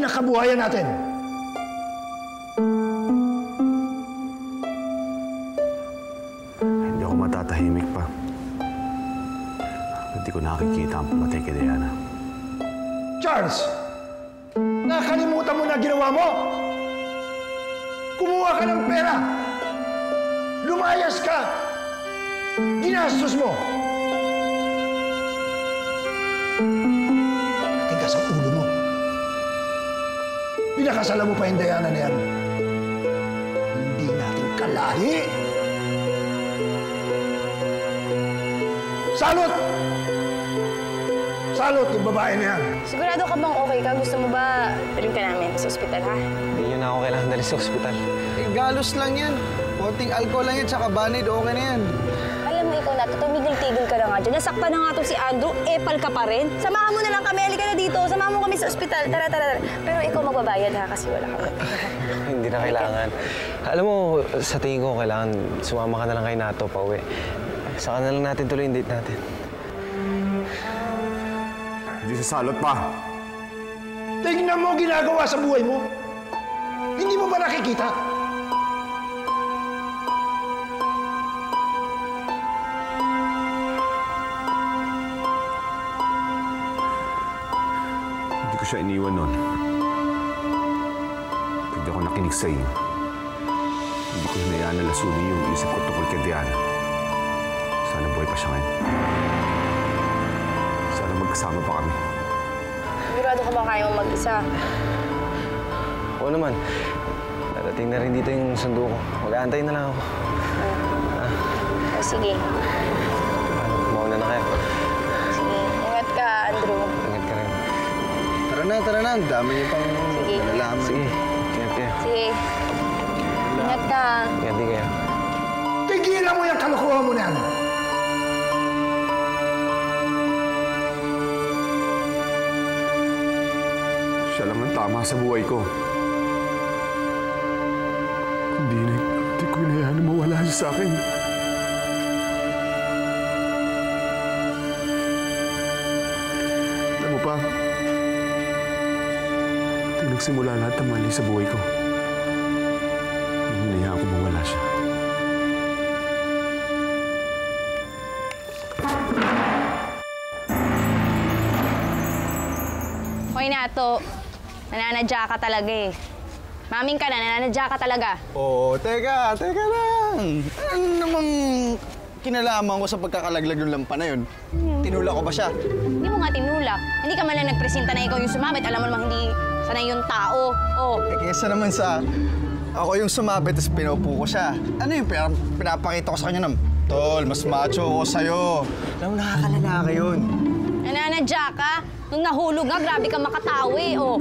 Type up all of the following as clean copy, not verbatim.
ng kabuhayan natin. Hindi ako matatahimik pa. Hindi ko nakikita ang pumatay kay Diana. Charles! Nakalimutan mo na ginawa mo! Kumuha ka ng pera! Lumayas ka! Ginastos mo! Matigas ang ulo mo. Pinakasalan mo pa yung Diana na yan. Hindi natin kalahi! Salot! Salot yung babae na yan. Sigurado ka bang okay ka? Gusto mo ba dalhin ka namin sa ospital, ha? Hindi nyo na ako kailangan dali sa ospital. Eh, galos lang yan. Konting alcohol lang yan, tsaka banid, okay na yan. Alam mo, ikaw na, tumigil-tigil ka na nga dyan. Nasaktan na nga to si Andrew, epal ka pa rin. Samahan mo na lang kami, halika na dito. Samahan mo kami sa ospital. Tara, tara, tara. Pero ikaw magbabayad, ha? Kasi wala kami. Hindi na kailangan. Alam mo, sa tingin ko, kailangan sumama ka na lang kay Nato pa uwi. Saka na lang natin tuloy yung date natin. Hindi sasalot pa. Tingnan mo ginagawa sa buhay mo. Hindi mo ba nakikita? Hindi ko siya iniwan nun. Hindi ako nakinig sa iyo. Hindi ko hinayaan na lasunin yung isip ko tungkol kay Diana. Sana buhay pa siya ngayon. Sana magkasama pa kami. Sigurado ka bang kaya mo mag-isa? Oo naman. Dadating na rin dito yung sundo ko. Mag-aantay na lang ako. O, sige. Mauna na kayo. Sige. Ingat ka, Andrew. Ingat ka rin. Tara na. Ang dami niyo pang Sige. nalalaman. Sige. Ingat kayo. Sige. Ingat ka. Ingat din kayo. Tigilan mo yung kalokohan mo na yan. Siya lang ang tama sa buhay ko. Hindi ko hinayaan na mawala siya sa akin. Alam mo pa, nagsimula lahat ng mali sa buhay ko. Hindi hinayaan ko mawala siya. Hoy, Nato. Nananadya ka talaga eh. Maming ka na, nananadya ka talaga. Oo, teka lang. Ano namang kinalaman ko sa pagkakalaglag ng lampa na yun? Tinulak ko ba siya? Hindi mo nga tinulak. Hindi ka man lang nagpresenta na ikaw yung sumabit. Alam mo namang hindi sanay yung tao. Oh. Eh, kesa naman sa ako yung sumabit tapos pinaupo ko siya. Ano yung pinapakita ko sa kanya ng, Tol, mas macho ako sa'yo. Alam mo, nakakalala yun. Nananadya ka? Nung nahulog nga, grabe ka makatawi, oh.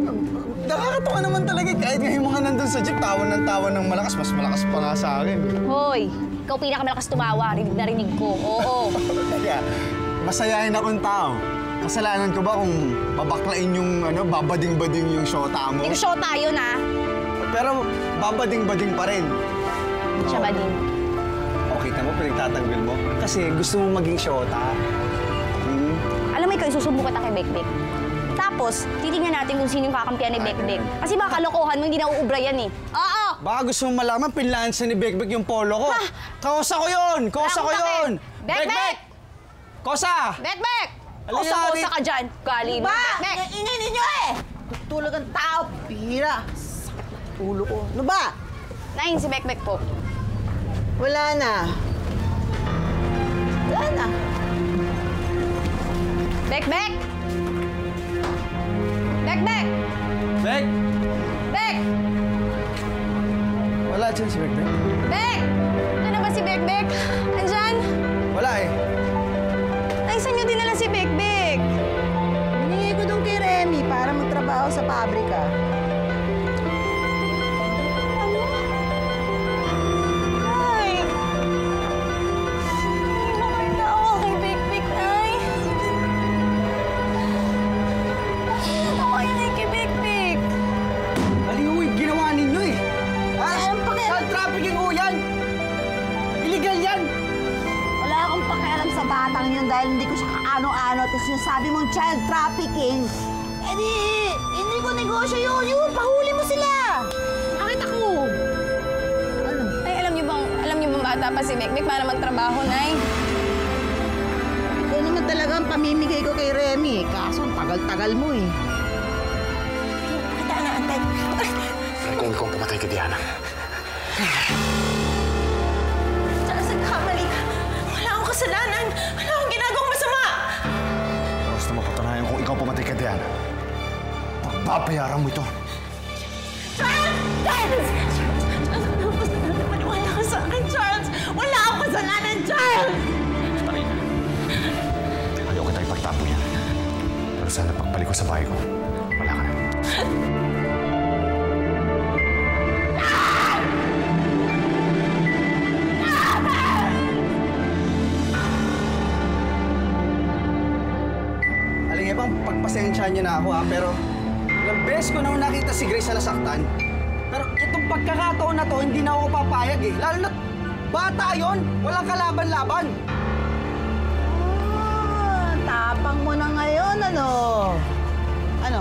Nakakatawa naman talaga. Kahit nga yung mga nandun sa jeep, tawan ng malakas. Mas malakas pa nga sa akin. Hoy, ikaw pinakamalakas tumawa. Rinig na rinig ko. Oo. Kaya, masayahin akong tao. Kasalanan ko ba kung babaklain yung babading-bading yung shota mo? Hindi ko shota yun, ah. Pero babading-bading pa rin. Siya ba din? O, kita mo, pinagtatanggol mo. Kasi gusto mo maging shota. Alam mo, ikaw isusumbong kita kay Bekbek. Tapos, titingnan natin kung sino yung kakampihan ni Bekbek. Kasi baka kalokohan mo, hindi na uubra yan eh. Oo! Baka gusto mo malaman, pinlansa ni Bekbek yung polo ko. Ha? Kosa ko yun! Kosa ko yun! Bekbek! Kosa! Bekbek! Alin Kosa ka dyan. Gali mo. Bekbek! Ingay ninyo eh! Tulog ang tao, pira. Ulo ko. Ano ba? Nahin si Bekbek po. Wala na. Wala na. Bekbek! Bekbek! Bek! Bek! Wala dyan si Bekbek. Bek! Ano ba si Bekbek? Andyan? Wala eh. Ay, saan nyo dinala si Bekbek? Hiningi ko doon kay Remy para magtrabaho sa pabrika. Ano? Ay! Hindi makita ako kay Bekbek, ay. Ano kayo na kay Bekbek? Aliw, ginawa ninyo eh. Ha? Anong pakialam? Child trafficking ho yan! Illegal yan! Wala akong pakialam sa batang yun dahil hindi ko siya kaano-ano. Tapos sinasabi mong child trafficking. Eh di, hindi ko ibang negosyo yun. Yun, pahuli mo sila. Bakit ako? Ano? Ay, alam niyo bang bata pa si Bekbek para magtrabaho, Nay? Ikaw naman talaga ang pamimigay ko kay Remy. Kaso, ang tagal-tagal mo eh. Kita na, antay. Kung ikaw pumatay kay Diana. Charles, nagkamali ka. Wala akong kasalanan. Wala akong ginagawang masama. Basta mapatunayan kung ikaw pumatay kay Diana, pagbabayaran mo ito. Charles! Charles! Maniwala ka sa akin, Charles! Wala akong kasalanan, Charles! Ayaw ka tayo pagtapo yan. Pero sana pagbalik ko sa bahay ko, wala ka na. Bang, pagpasensyahan niyo na ako ha, pero ilang beses ko na nakita si Grace na nasaktan. Pero itong pagkakataon na to, hindi na ako papayag eh. Lalo na bata yon, walang kalaban-laban. Tapang mo na ngayon, ano? Ano?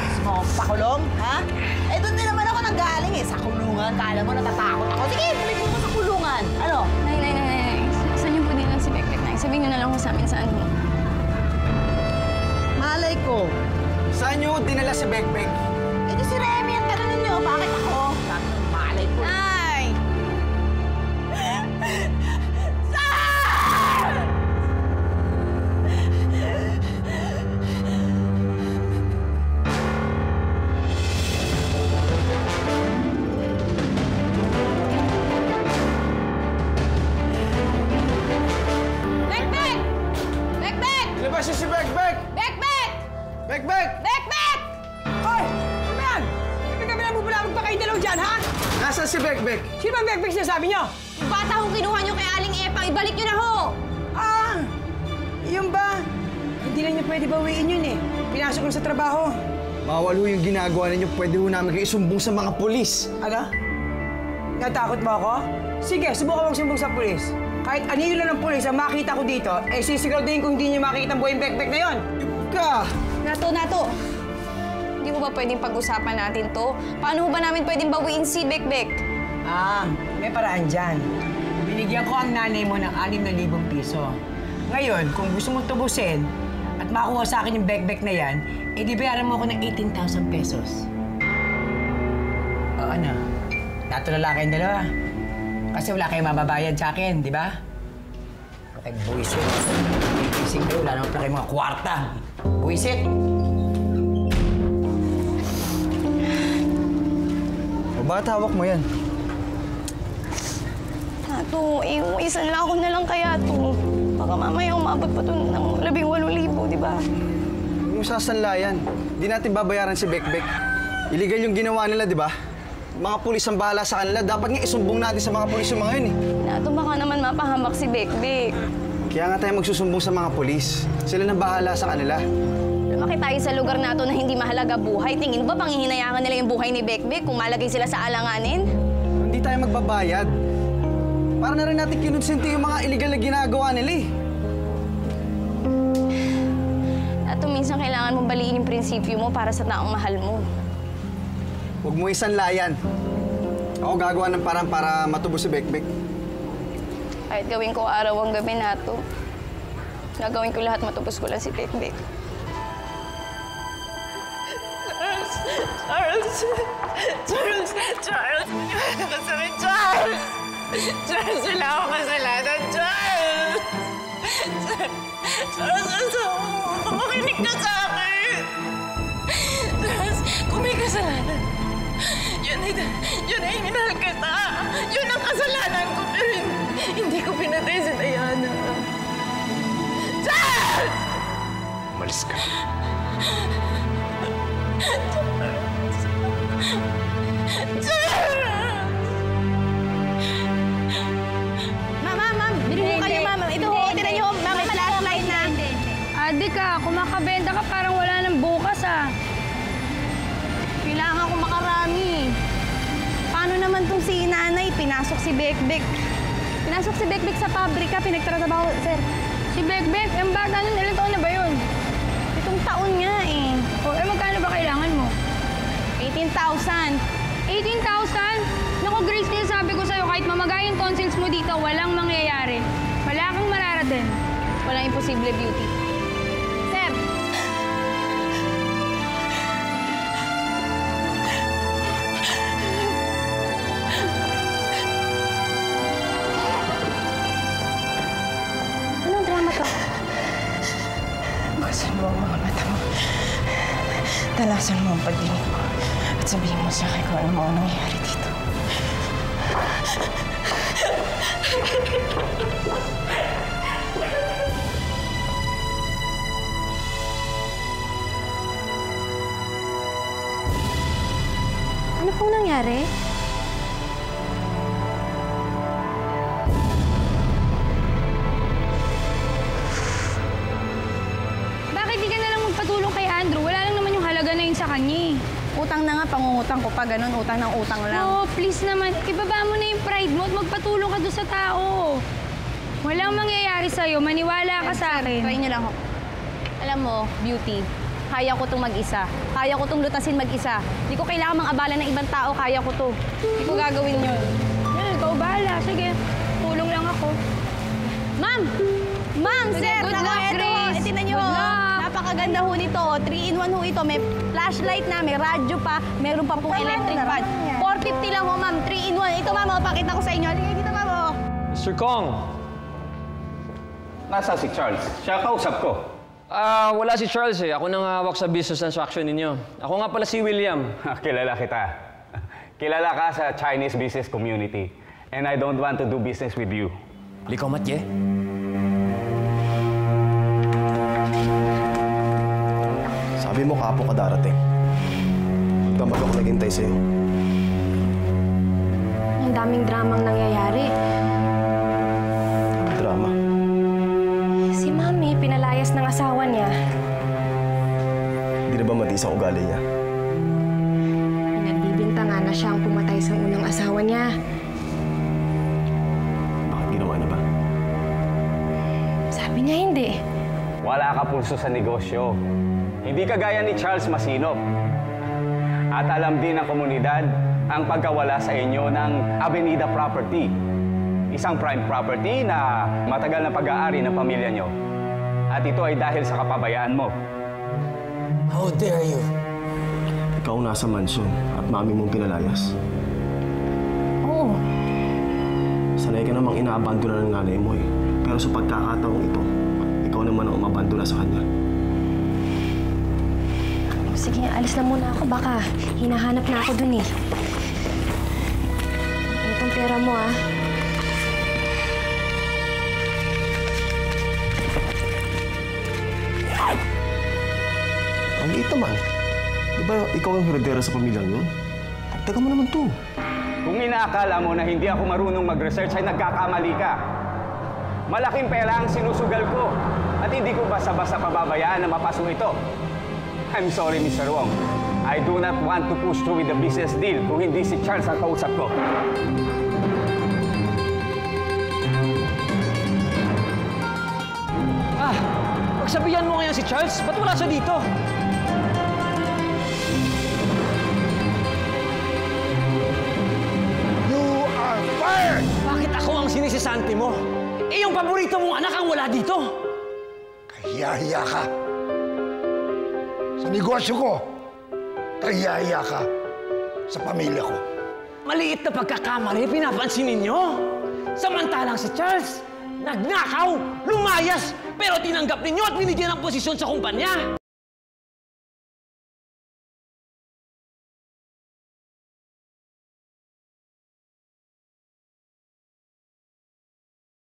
Gusto mo akong pakulong, ha? Eh, doon din naman ako nanggaling eh. Sa kulungan, kala mo natatakot ako. Sige, balik mo sa kulungan. Ano? Nay. Saan niyo po din si Bekbek, Nay? Sabihin niyo na lang ko sa amin saan mo. Malay ko. Saan niyo dinala si Bekbek? Eh, di si Remy ang tanong ninyo. Bakit ako? Sabi ng malay ko. Nay! Bekbek! Bekbek! Ilabas niyo si Bekbek! Bekbek! Bekbek! Bekbek! Hoy! Ano yan? Kagabi na bubulabog pa kayong dalaw dyan, ha? Nasaan si Bekbek? Sino bang Bekbek sinasabi niyo? Yung bata kong kinuha niyo kay Aling Epang, ibalik niyo na ho! Ah! Yun ba? Hindi na niyo pwede bawiin yun eh. Pinasok ko sa trabaho. Bawal ho yung ginagawa ninyo. Pwede ho namin kayo isumbong sa mga pulis. Ano? Natakot mo ako? Sige, subukan mong sumbong sa pulis. Kahit anino lang ng pulis ang makita ko dito, eh sisiguraduhin kung hindi niyo makita ang buhay Bekbek na yon. Ka! Nato. Hindi mo ba pwedeng pag-usapan natin to? Paano ba namin pwedeng bawiin si Bekbek? Ah, may paraan dyan. Binigyan ko ang nanay mo ng 6,000 piso. Ngayon, kung gusto mong tubusin at makuha sa akin yung Bekbek na yan, eh di bayaran mo ako ng 18,000 pesos. O ano? Natulala kayong dalawa. Kasi wala kayong mababayad sa akin, di ba? Okay, buwisit. Ipising kayo, wala naman pala kayong mga kwarta. Buwisit! O ba't hawak mo yan? Nato, isang lako na lang kaya to. Baka mamaya umabot pa to ng 18,000, di ba? Huwag mo sasanlayan. Hindi natin babayaran si Bekbek. Illegal yung ginawa nila, di ba? Mga pulis ang bahala sa kanila. Dapat nga isumbong natin sa mga pulis yung mga yun eh. Nato, baka naman mapahamak si Bekbek. Kaya nga tayo magsusumbong sa mga pulis. Sila na bahala sa kanila. Lumaki tayo sa lugar nato na hindi mahalaga buhay. Tingin ba panghihinayangan nila yung buhay ni Bekbek kung malagay sila sa alanganin? Hindi tayo magbabayad. Para na rin natin kinonsinti yung mga illegal na ginagawa nila eh. Nato, minsan kailangan mong baliin yung prinsipyo mo para sa taong mahal mo. Huwag mo isanlayan. Ako gagawa ng parang para matubos si Bekbek. Kahit gawin ko araw ang gabi nato, gagawin ko lahat matubos ko lang si Bekbek. Charles! Kasakit, Charles! Charles, wala akong kasalanan, Charles! Charles, asa mo? Makinig ka sa akin! Charles, kung may kasalanan, yun ay minahal kita. Yun ang kasalanan ko, pero hindi ko pinatay si Diana. Charles! Umalis ka. Ma'am, bilhin mo kayo, ma'am. Ito ho, tinan niyo, ma'am, may flashlight na. Adi ka, kumakabenta ka parang wala nang bukas ah. Kailangan ko makarami. Paano naman tong si nanay? Pinasok si Bekbek. Pinasok si Bekbek sa pabrika, pinagtatrabaho, sir. Si Bekbek, ang bata nun, ilang taon na ba yun? 7 taon nga eh. O, magkano ba kailangan mo? 18,000. 18,000? Naku, Grace, sabi ko sa'yo, kahit mamagay yung tonsils mo dito, walang mangyayari. Wala kang mararating. Walang imposible, Beauty. Sir! Anong drama to? Bukasan mo ang mga mata mo. Talasan mo ang pagdinig mo. At sabihin mo sa akin kung ano mga nangyayari dito. Ano pong nangyari? Bakit di ka na lang magpatulong kay Andrew? Wala lang naman yung halaga na yun sa kanya eh. Utang na nga, pangungutang ko pa, ganun, utang ng utang lang. Oh, please naman. Ibaba mo na yung pride mo at magpatulong ka doon sa tao. Walang mangyayari sa'yo. Maniwala ka sa akin. Try niyo lang ho. Alam mo, Beauty, kaya ko itong mag-isa. Kaya ko itong lutasin mag-isa. Di ko kailangan mang-abala ng ibang tao, kaya ko to. Di ko gagawin yun. Yan, ikaw bahala. Sige, tulong lang ako. Ma'am! Ma'am, Sige, sir! good Naku, luck, eto, Grace. itinan niyo. Good luck. Napakaganda ho nito. 3-in-1 ho ito. May flashlight na, may radyo pa, meron pa pong electric fan. 450 lang ho, ma'am. 3-in-1. Ito, ma'am, pakita ko sa inyo. Halika dito, ma'am. Oh. Mr. Kong! Nasa si Charles. Siya kausap ko. Wala si Charles eh. Ako nang hawak sa business transaction ninyo. Ako nga pala si William. Kilala kita. Kilala ka sa Chinese business community. And I don't want to do business with you. Likaw, Matye? Sabi mo kapo ka darating. Magdamag ako naghintay sa'yo. Ang daming dramang nangyayari. Drama. Si Mami, pinalayas ng asawa niya. Hindi na ba matiis ang ugali niya? Pinagbibintangan na siya ang pumatay sa unang asawa niya. Bakit ginawa na ba? Sabi niya hindi. Wala ka pulso sa negosyo. Hindi kagaya ni Charles masinop. At alam din ng komunidad ang pagkawala sa inyo ng Avenida Property. Isang prime property na matagal na pag-aari ng pamilya nyo. At ito ay dahil sa kapabayaan mo. How dare you? Ikaw nasa mansyon at mami mong pinalayas. Oo. Sanay ka namang inaabandona ng nanay mo eh. Pero sa pagkakataong ito, ikaw naman ang umabandona sa kanya. Sige, alis na muna ako. Baka hinahanap na ako dun eh. Itong pera mo ah. Ang liit naman. Di ba ikaw ang heredera sa pamilyang yun? Teka mo naman to. Kung inaakala mo na hindi ako marunong mag-research ay nagkakamali ka. Malaking pera ang sinusugal ko. At hindi ko basta-basta pababayaan na mapaso ito. I'm sorry, Mr. Wong. I do not want to push through with the business deal kung hindi si Charles ang kausap ko. Pagsabihan mo ngayon si Charles, ba't wala siya dito? You are fired! Bakit ako ang sinisisante mo? Eh, yung paborito mong anak ang wala dito. Kahiya-hiya ka. Sa negosyo ko, kahiya-hiya ka sa pamilya ko. Maliit na pagkakamali, pinapansin ninyo? Samantalang si Charles, nagnakaw, lumayas, pero tinanggap ninyo at binigyan ng posisyon sa kumpanya.